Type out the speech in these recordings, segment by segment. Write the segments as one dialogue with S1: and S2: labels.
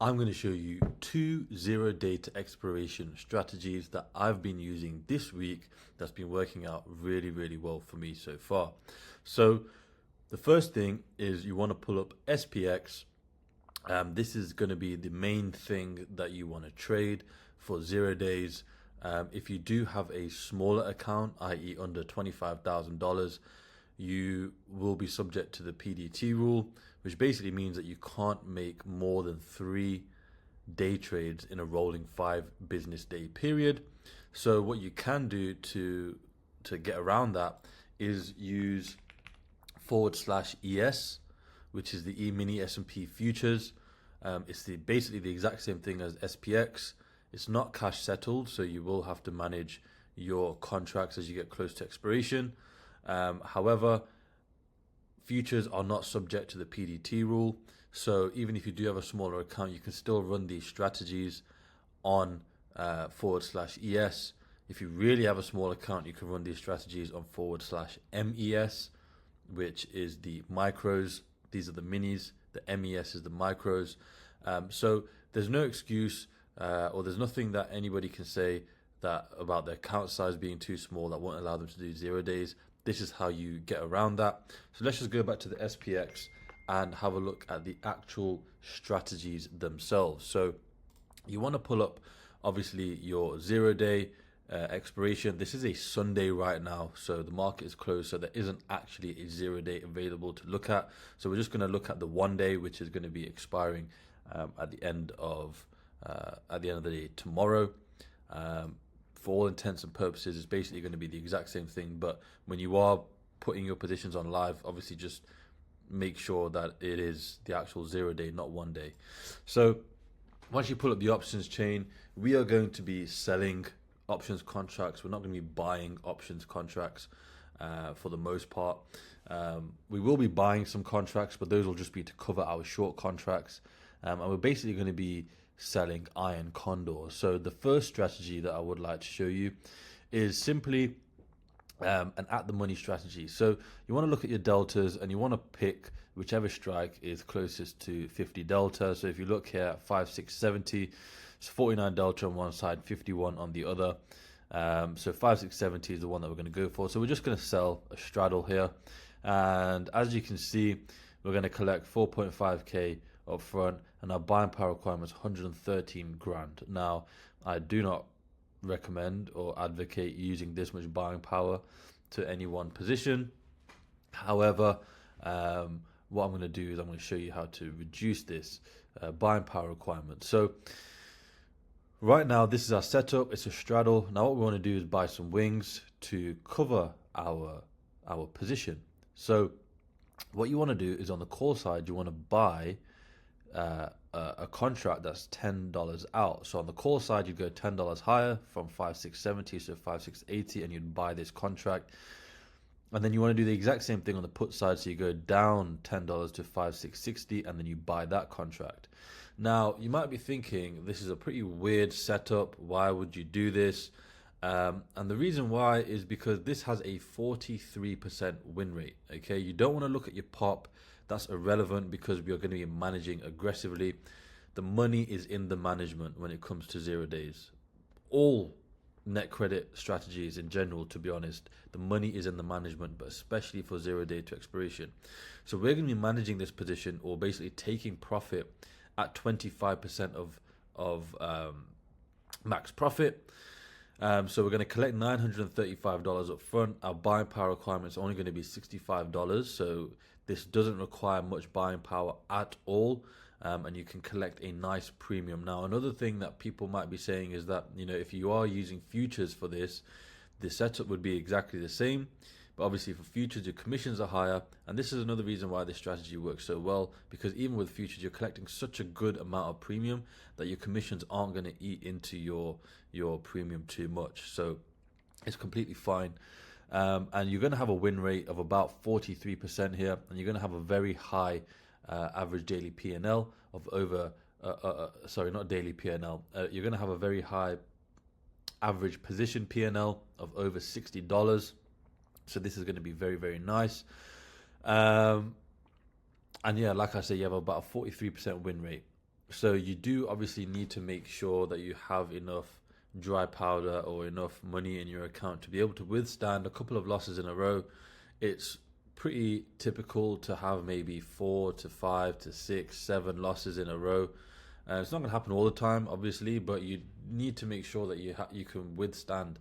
S1: I'm going to show you two zero-day to expiration strategies that I've been using this week that's been working out really, really well for me so far. So the first thing is you want to pull up SPX. This is going to be the main thing that you want to trade for 0 days. If you do have a smaller account, i.e. under $25,000, you will be subject to the PDT rule, which basically means that you can't make more than 3 day trades in a rolling 5 business day period. So what you can do to get around that is use /ES, which is the E-mini S&P futures. It's basically the exact same thing as SPX. It's not cash settled, so you will have to manage your contracts as you get close to expiration. However, futures are not subject to the PDT rule. So even if you do have a smaller account, you can still run these strategies on /ES. If you really have a small account, you can run these strategies on /MES, which is the micros. These are the minis. The MES is the micros. So there's no excuse or there's nothing that anybody can say that about their account size being too small that won't allow them to do 0 days. This is how you get around that. So let's just go back to the SPX and have a look at the actual strategies themselves. So you want to pull up obviously your 0 day expiration. This is a Sunday right now, so the market is closed, so there isn't actually a 0 day available to look at. So we're just going to look at the 1 day, which is going to be expiring at the end of the day tomorrow. For all intents and purposes, it's basically going to be the exact same thing. But when you are putting your positions on live, obviously just make sure that it is the actual 0 day, not 1 day. So once you pull up the options chain, we are going to be selling options contracts. We're not going to be buying options contracts for the most part. We will be buying some contracts, but those will just be to cover our short contracts. And we're basically going to be selling iron condors. So the first strategy that I would like to show you is simply an at the money strategy. So you want to look at your deltas and you want to pick whichever strike is closest to 50 delta. So if you look here at 5670, it's 49 delta on one side, 51 on the other. So 5670 is the one that we're going to go for. So we're just going to sell a straddle here, and as you can see, we're going to collect 4.5k up front, and our buying power requirement is 113 grand. Now, I do not recommend or advocate using this much buying power to any one position. However, what I'm going to do is I'm going to show you how to reduce this buying power requirement. So right now, this is our setup. It's a straddle. Now what we want to do is buy some wings to cover our position. So what you want to do is on the call side, you want to buy a contract that's $10 out. So on the call side, you go $10 higher from 5670 to 5680, and you'd buy this contract. And then you want to do the exact same thing on the put side. So you go down $10 to 5660, and then you buy that contract. Now you might be thinking this is a pretty weird setup. Why would you do this? And the reason why is because this has a 43% win rate. Okay, you don't want to look at your pop. That's irrelevant because we are going to be managing aggressively. The money is in the management when it comes to 0 days. All net credit strategies in general, to be honest, the money is in the management, but especially for 0 day to expiration. So we're going to be managing this position, or basically taking profit at 25% of max profit. So we're going to collect $935 up front. Our buying power requirement is only going to be $65. So this doesn't require much buying power at all. And you can collect a nice premium. Now, another thing that people might be saying is that, if you are using futures for this, the setup would be exactly the same. But obviously for futures, your commissions are higher. And this is another reason why this strategy works so well, because even with futures, you're collecting such a good amount of premium that your commissions aren't going to eat into your premium too much. So it's completely fine. And you're going to have a win rate of about 43% here. And you're going to have a very high average daily P&L of over, sorry, not daily P&L. You're going to have a very high average position P&L of over $60. So this is going to be very, very nice. And yeah, like I said, you have about a 43% win rate. So you do obviously need to make sure that you have enough dry powder or enough money in your account to be able to withstand a couple of losses in a row. It's pretty typical to have maybe 4 to 5 to 6, 7 losses in a row. It's not going to happen all the time, obviously, but you need to make sure that you can withstand,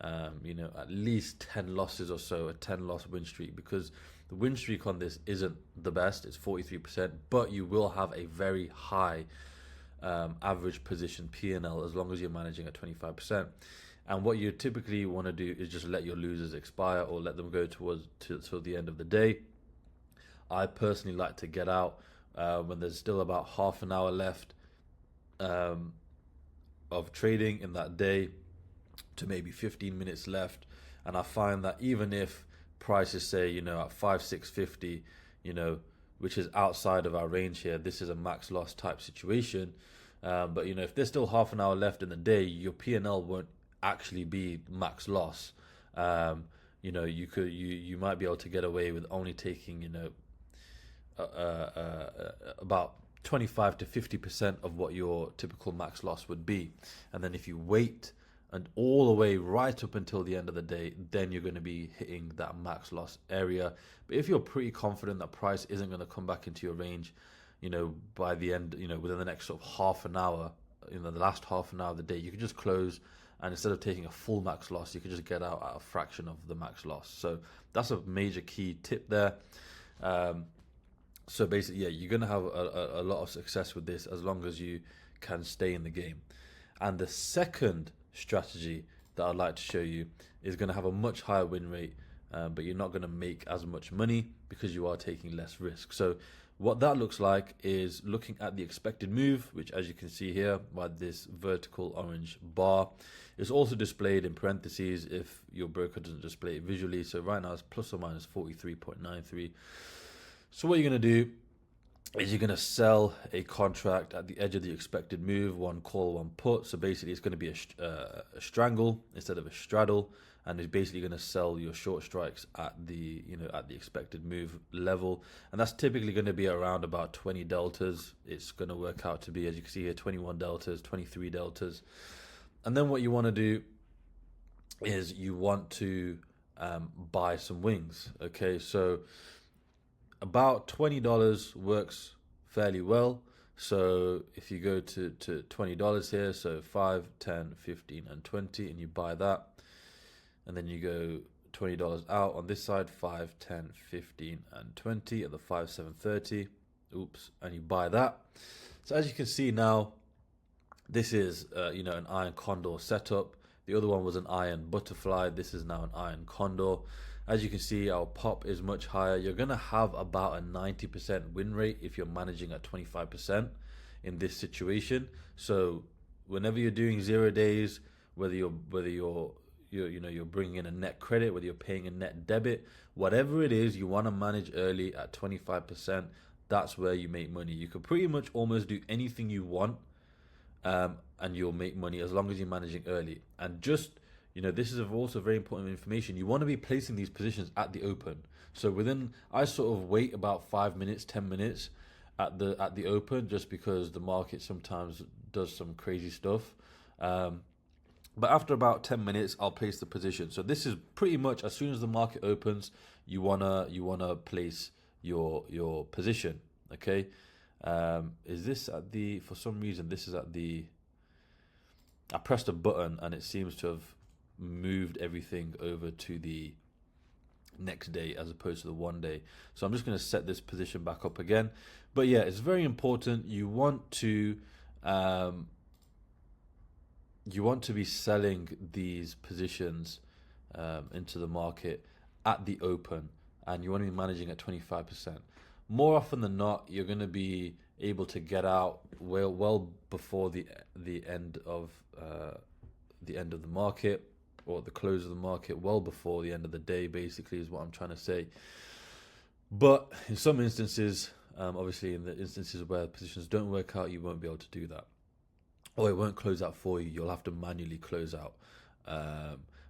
S1: at least 10 losses or so, a 10 loss win streak, because the win streak on this isn't the best. It's 43%, but you will have a very high average position P&L as long as you're managing at 25%. And what you typically want to do is just let your losers expire or let them go till the end of the day. I personally like to get out when there's still about half an hour left of trading in that day to maybe 15 minutes left. And I find that even if prices say, at 5,650, which is outside of our range here, this is a max loss type situation. But if there's still half an hour left in the day, your P&L won't actually be max loss. You might be able to get away with only taking about 25 to 50% of what your typical max loss would be. And then if you wait and all the way right up until the end of the day, then you're going to be hitting that max loss area. But if you're pretty confident that price isn't going to come back into your range, by the end, within the next sort of half an hour, the last half an hour of the day, you can just close, and instead of taking a full max loss, you can just get out at a fraction of the max loss. So that's a major key tip there. So basically, you're going to have a lot of success with this as long as you can stay in the game. And the second strategy that I'd like to show you is going to have a much higher win rate, but you're not going to make as much money because you are taking less risk. So what that looks like is looking at the expected move, which, as you can see here by this vertical orange bar, is also displayed in parentheses if your broker doesn't display it visually. So right now it's plus or minus 43.93. So what you're going to do is you're going to sell a contract at the edge of the expected move, one call, one put. So basically it's going to be a strangle instead of a straddle, and it's basically going to sell your short strikes at the expected move level, and that's typically going to be around about 20 deltas. It's going to work out to be, as you can see here, 21 deltas, 23 deltas. And then what you want to do is you want to buy some wings. Okay, so about $20 works fairly well. So if you go to $20 here, so 5, 10, 15, and 20, and you buy that, and then you go $20 out on this side, 5, 10, 15, and 20 at the 5, 7, 30. Oops, and you buy that. So as you can see now, this is an iron condor setup. The other one was an iron butterfly. This is now an iron condor. As you can see, our pop is much higher. You're going to have about a 90% win rate if you're managing at 25% in this situation. So whenever you're doing 0 days, whether you're bringing in a net credit, whether you're paying a net debit, whatever it is, you want to manage early at 25%. That's where you make money. You can pretty much almost do anything you want, and you'll make money as long as you're managing early. And just this is also very important information. You want to be placing these positions at the open. So I sort of wait about 5 minutes, 10 minutes at the open, just because the market sometimes does some crazy stuff. But after about 10 minutes, I'll place the position. So this is pretty much as soon as the market opens, you wanna place your position. Okay. Is this at the? For some reason, this is at the. I pressed a button and it seems to have moved everything over to the next day as opposed to the 1 day. So I'm just going to set this position back up again. But yeah, it's very important. You want to be selling these positions into the market at the open, and you want to be managing at 25%. More often than not, you're going to be able to get out well before the end of the market, or the close of the market, well before the end of the day, basically, is what I'm trying to say. But in some instances, obviously in the instances where positions don't work out, you won't be able to do that, or it won't close out for you. You'll have to manually close out.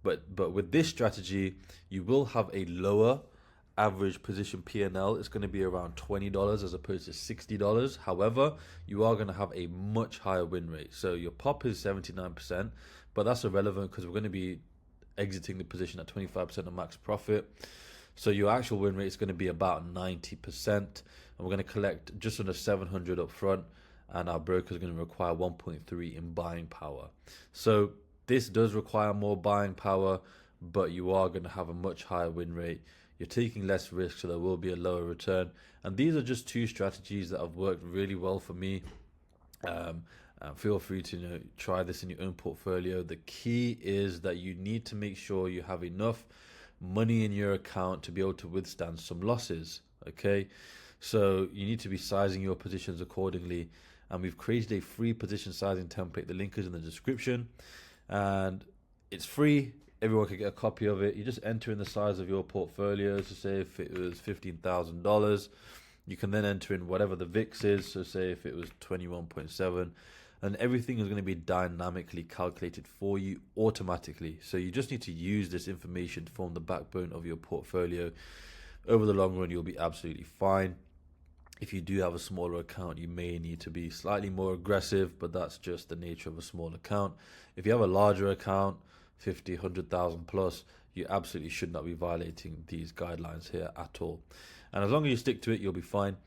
S1: But with this strategy, you will have a lower average position P&L is going to be around $20 as opposed to $60. However, you are going to have a much higher win rate. So your pop is 79%, but that's irrelevant because we're going to be exiting the position at 25% of max profit. So your actual win rate is going to be about 90%, and we're going to collect just under 700 up front, and our broker is going to require 1.3 in buying power. So this does require more buying power, but you are going to have a much higher win rate. You're taking less risk, so there will be a lower return. And these are just two strategies that have worked really well for me. Feel free to try this in your own portfolio. The key is that you need to make sure you have enough money in your account to be able to withstand some losses. Okay, so you need to be sizing your positions accordingly. And we've created a free position sizing template. The link is in the description, and it's free. Everyone can get a copy of it. You just enter in the size of your portfolio. So say if it was $15,000, you can then enter in whatever the VIX is. So say if it was 21.7, and everything is going to be dynamically calculated for you automatically. So you just need to use this information to form the backbone of your portfolio. Over the long run, you'll be absolutely fine. If you do have a smaller account, you may need to be slightly more aggressive, but that's just the nature of a small account. If you have a larger account, 50, 100,000 plus, you absolutely should not be violating these guidelines here at all. And as long as you stick to it, you'll be fine.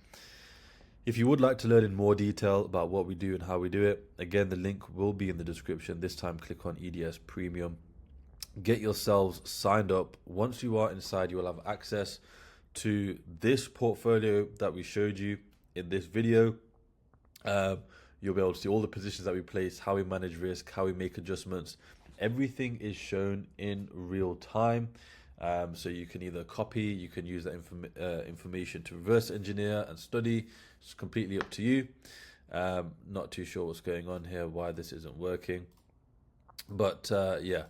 S1: If you would like to learn in more detail about what we do and how we do it, again, the link will be in the description. This time, click on EDS Premium. Get yourselves signed up. Once you are inside, you will have access to this portfolio that we showed you in this video. You'll be able to see all the positions that we place, how we manage risk, how we make adjustments. Everything is shown in real time. So you can either copy, you can use that information to reverse engineer and study. It's completely up to you. Not too sure what's going on here, why this isn't working. But yeah,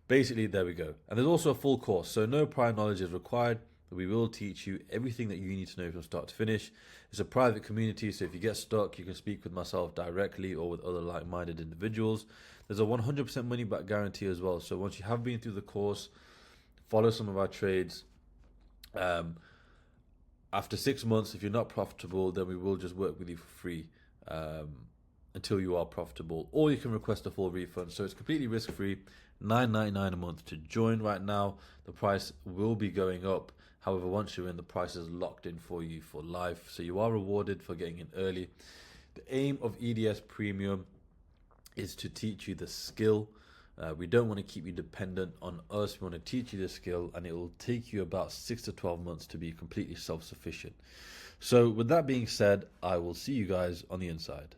S1: basically there we go. And there's also a full course, so no prior knowledge is required. We will teach you everything that you need to know from start to finish. It's a private community, so if you get stuck, you can speak with myself directly or with other like-minded individuals. There's a 100% money-back guarantee as well. So once you have been through the course, follow some of our trades. After 6 months, if you're not profitable, then we will just work with you for free until you are profitable. Or you can request a full refund. So it's completely risk-free, $9.99 a month to join right now. The price will be going up. However, once you're in, the price is locked in for you for life. So you are rewarded for getting in early. The aim of EDS Premium is to teach you the skill. We don't want to keep you dependent on us. We want to teach you the skill, and it will take you about 6 to 12 months to be completely self-sufficient. So with that being said, I will see you guys on the inside.